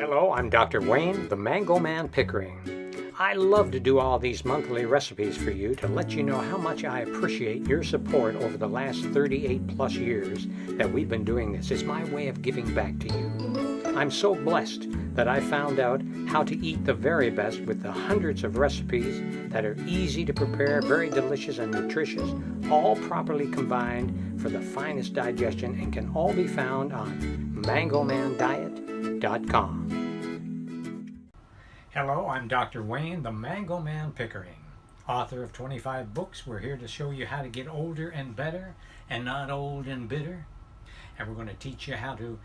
Hello, I'm Dr. Wayne, the Mango Man Pickering. I love to do all these monthly recipes for you to let you know how much I appreciate your support over the last 38 plus years that we've been doing this. It's my way of giving back to you. I'm so blessed that I found out how to eat the very best with the hundreds of recipes that are easy to prepare, very delicious and nutritious, all properly combined for the finest digestion, and can all be found on mangomandiet.com. Hello, I'm Dr. Wayne, the Mango Man Pickering, author of 25 books. We're here to show you how to get older and better and not old and bitter. And we're going to teach you how to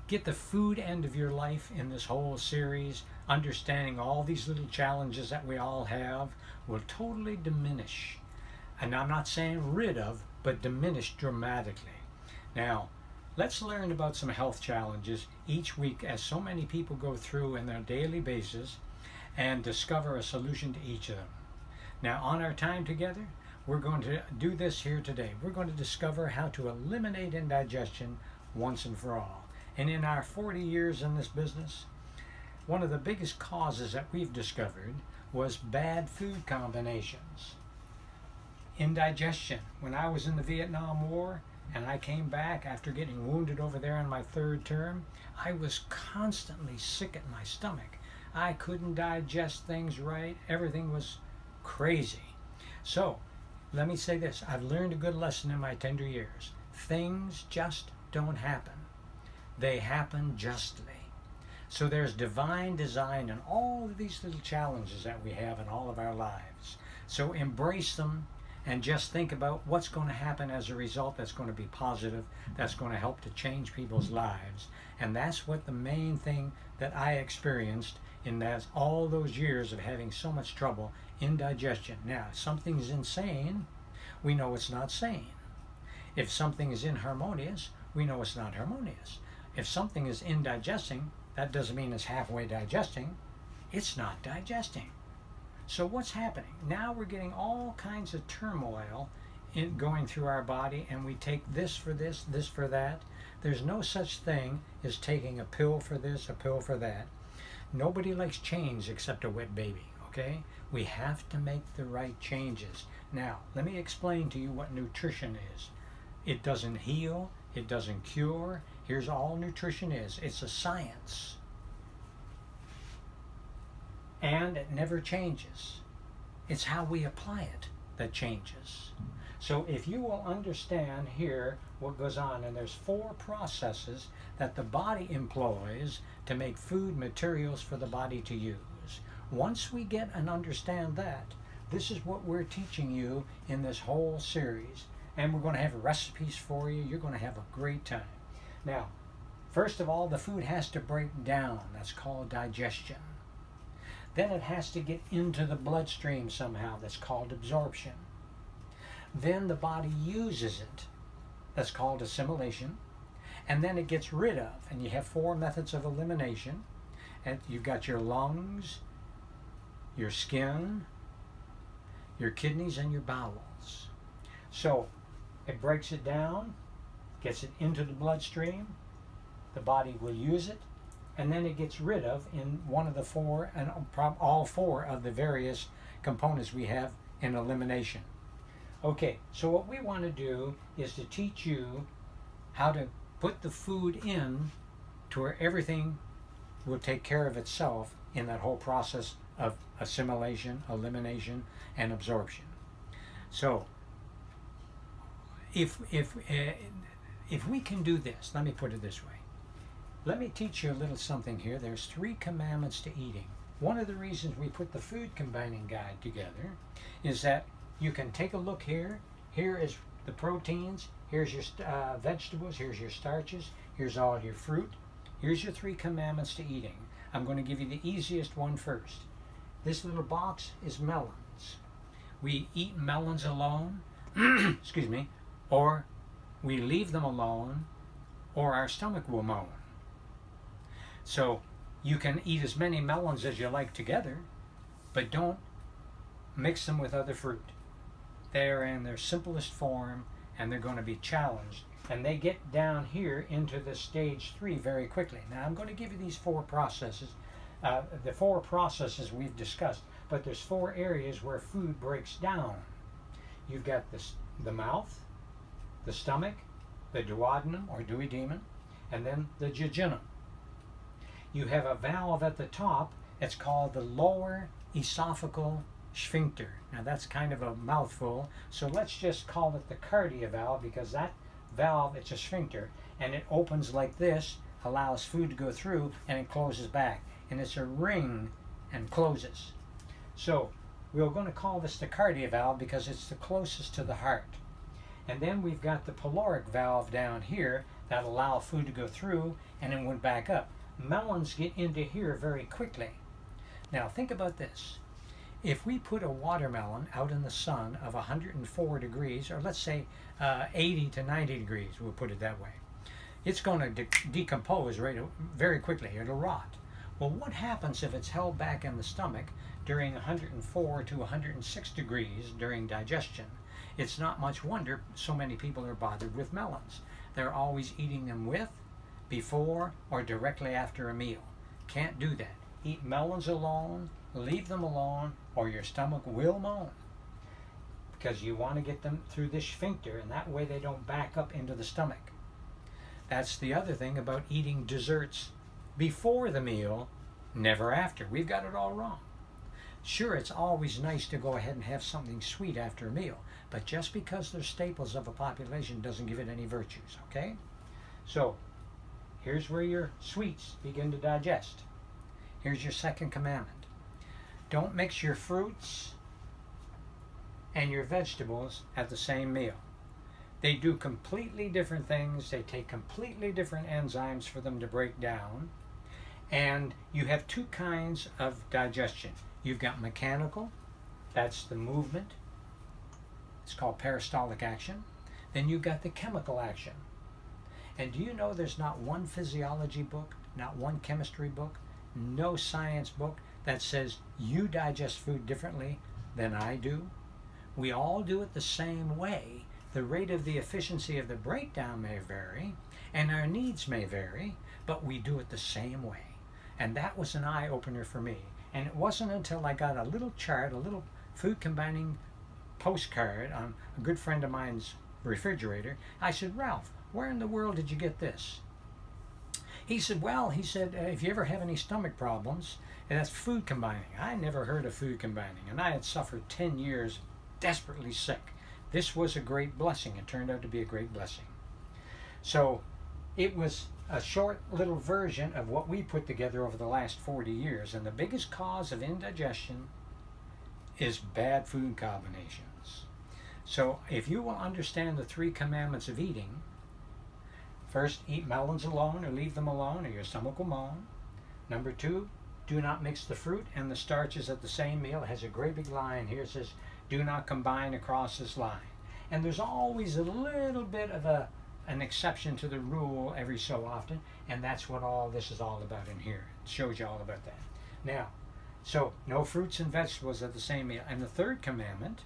get the food end of your life in this whole series. Understanding all these little challenges that we all have will totally diminish. And I'm not saying rid of, but diminish dramatically. Now, let's learn about some health challenges each week as so many people go through in their daily basis and discover a solution to each of them. Now, on our time together, we're going to do this here today. We're going to discover how to eliminate indigestion once and for all. And in our 40 years in this business, one of the biggest causes that we've discovered was bad food combinations. Indigestion. When I was in the Vietnam War and I came back after getting wounded over there in my third term, I was constantly sick at my stomach. I couldn't digest things right. Everything was crazy. So, let me say this. I've learned a good lesson in my tender years. Things just don't happen. They happen justly. So there's divine design in all of these little challenges that we have in all of our lives. So embrace them and just think about what's going to happen as a result that's going to be positive, that's going to help to change people's lives. And that's what the main thing that I experienced in all those years of having so much trouble, indigestion. Now, if something's insane, we know it's not sane. If something is inharmonious, we know it's not harmonious. If something is indigesting, that doesn't mean it's halfway digesting. It's not digesting. So what's happening? Now we're getting all kinds of turmoil going through our body, and we take this for this, this for that. There's no such thing as taking a pill for this, a pill for that. Nobody likes change except a wet baby, okay? We have to make the right changes. Now, let me explain to you what nutrition is. It doesn't heal, it doesn't cure. Here's all nutrition is. It's a science. And it never changes. It's how we apply it that changes. So if you will understand here what goes on, and there's 4 processes that the body employs to make food materials for the body to use. Once we get and understand that, this is what we're teaching you in this whole series. And we're going to have recipes for you. You're going to have a great time. Now, first of all, the food has to break down. That's called digestion. Then it has to get into the bloodstream somehow. That's called absorption. Then the body uses it. That's called assimilation. And then it gets rid of. And you have 4 methods of elimination. And you've got your lungs, your skin, your kidneys, and your bowels. So it breaks it down, gets it into the bloodstream. The body will use it. And then it gets rid of in one of the 4, and all 4 of the various components we have in elimination. Okay, so what we want to do is to teach you how to put the food in to where everything will take care of itself in that whole process of assimilation, elimination, and absorption. So, if we can do this, let me put it this way. Let me teach you a little something here. There's 3 commandments to eating. One of the reasons we put the food combining guide together is that you can take a look here. Here is the proteins. Here's your vegetables. Here's your starches. Here's all your fruit. Here's your 3 commandments to eating. I'm going to give you the easiest one first. This little box is melons. We eat melons alone, excuse me, or we leave them alone, or our stomach will moan. So you can eat as many melons as you like together, but don't mix them with other fruit. They're in their simplest form, and they're going to be challenged and they get down here into the stage 3 very quickly. Now I'm going to give you these 4 processes, the 4 processes we've discussed, but there's 4 areas where food breaks down. You've got the mouth, the stomach, the duodenum or duodenum, and then the jejunum. You have a valve at the top. It's called the lower esophageal sphincter. Now that's kind of a mouthful, so let's just call it the cardia valve, because that valve, it's a sphincter, and it opens like this, allows food to go through, and it closes back. And it's a ring and closes. So we're going to call this the cardia valve because it's the closest to the heart. And then we've got the pyloric valve down here that allow food to go through and then went back up. Melons get into here very quickly. Now think about this. If we put a watermelon out in the sun of 104 degrees, or let's say 80 to 90 degrees, we'll put it that way, it's going to decompose very quickly. It'll rot. Well, what happens if it's held back in the stomach during 104 to 106 degrees during digestion? It's not much wonder so many people are bothered with melons. They're always eating them with, before, or directly after a meal. Can't do that. Eat melons alone, leave them alone, or your stomach will moan. Because you want to get them through this sphincter, and that way they don't back up into the stomach. That's the other thing about eating desserts before the meal, never after. We've got it all wrong. Sure, it's always nice to go ahead and have something sweet after a meal, but just because they're staples of a population doesn't give it any virtues, okay? So, here's where your sweets begin to digest. Here's your second commandment. Don't mix your fruits and your vegetables at the same meal. They do completely different things. They take completely different enzymes for them to break down. And you have 2 kinds of digestion. You've got mechanical, that's the movement. It's called peristaltic action. Then you've got the chemical action. And do you know there's not one physiology book, not one chemistry book, no science book that says you digest food differently than I do? We all do it the same way. The rate of the efficiency of the breakdown may vary, and our needs may vary, but we do it the same way. And that was an eye-opener for me. And it wasn't until I got a little chart, a little food combining postcard on a good friend of mine's refrigerator. I said, Ralph, where in the world did you get this? He said, well, if you ever have any stomach problems, that's food combining. I never heard of food combining, and I had suffered 10 years desperately sick. This was a great blessing. It turned out to be a great blessing. So it was a short little version of what we put together over the last 40 years, and the biggest cause of indigestion is bad food combinations. So if you will understand the 3 commandments of eating, first, eat melons alone or leave them alone or your stomach will moan. Number 2, do not mix the fruit and the starches at the same meal. It has a great big line here. It says, do not combine across this line. And there's always a little bit of an exception to the rule every so often, and that's what all this is all about in here. It shows you all about that. Now, so no fruits and vegetables at the same meal. And the 3rd commandment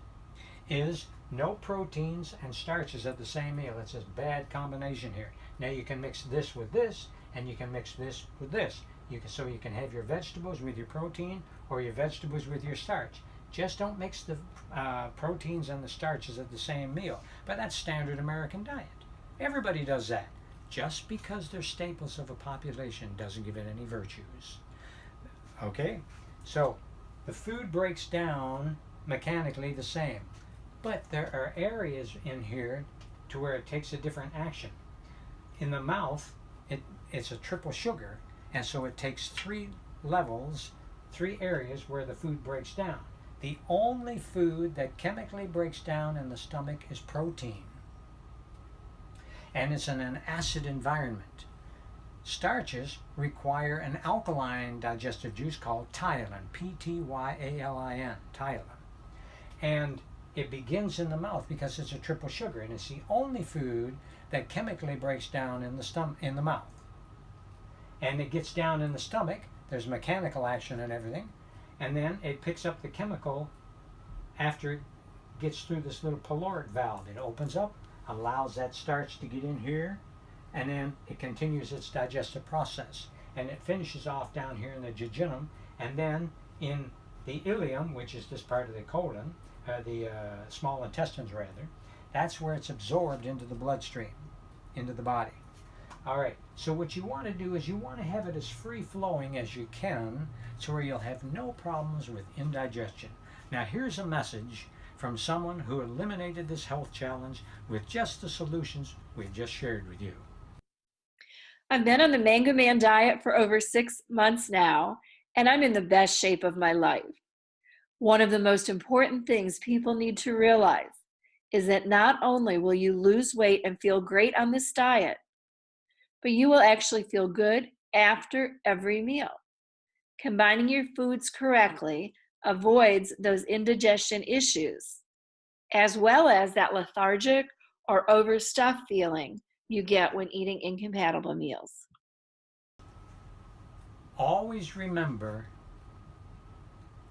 is no proteins and starches at the same meal. It's a bad combination here. Now you can mix this with this, and you can mix this with this. So you can have your vegetables with your protein or your vegetables with your starch. Just don't mix the proteins and the starches at the same meal. But that's standard American diet. Everybody does that. Just because they're staples of a population doesn't give it any virtues. Okay? So the food breaks down mechanically the same. But there are areas in here to where it takes a different action. In the mouth, it's a triple sugar, and so it takes 3 levels, 3 areas where the food breaks down. The only food that chemically breaks down in the stomach is protein. And it's in an acid environment. Starches require an alkaline digestive juice called ptyalin, P-T-Y-A-L-I-N, ptyalin. And it begins in the mouth because it's a triple sugar, and it's the only food that chemically breaks down in the mouth. And it gets down in the stomach. There's mechanical action and everything, and then it picks up the chemical after it gets through this little pyloric valve. It opens up, allows that starch to get in here, and then it continues its digestive process. And it finishes off down here in the jejunum, and then in the ileum, which is this part of the colon, the small intestines rather, that's where it's absorbed into the bloodstream, into the body. All right, so what you want to do is you want to have it as free-flowing as you can, so where you'll have no problems with indigestion. Now here's a message from someone who eliminated this health challenge with just the solutions we've just shared with you. I've been on the Mango Man diet for over 6 months now, and I'm in the best shape of my life. One of the most important things people need to realize is that not only will you lose weight and feel great on this diet, but you will actually feel good after every meal. Combining your foods correctly avoids those indigestion issues, as well as that lethargic or overstuffed feeling you get when eating incompatible meals. Always remember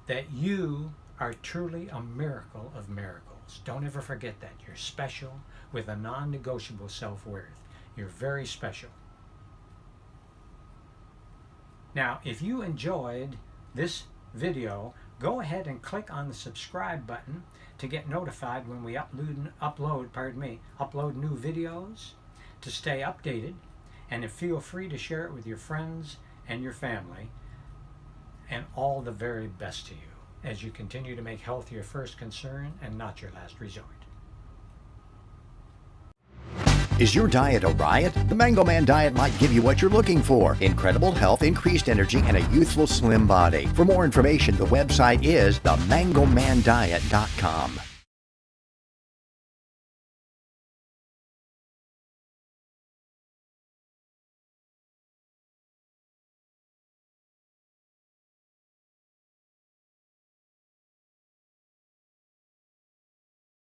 that you are truly a miracle of miracles. Don't ever forget that. You're special with a non-negotiable self-worth. You're very special. Now, if you enjoyed this video, go ahead and click on the subscribe button to get notified when we upload new videos, to stay updated, and to feel free to share it with your friends and your family. And all the very best to you as you continue to make health your first concern and not your last resort. Is your diet a riot? The Mango Man diet might give you what you're looking for: incredible health, increased energy, and a youthful, slim body. For more information, the website is themangomandiet.com.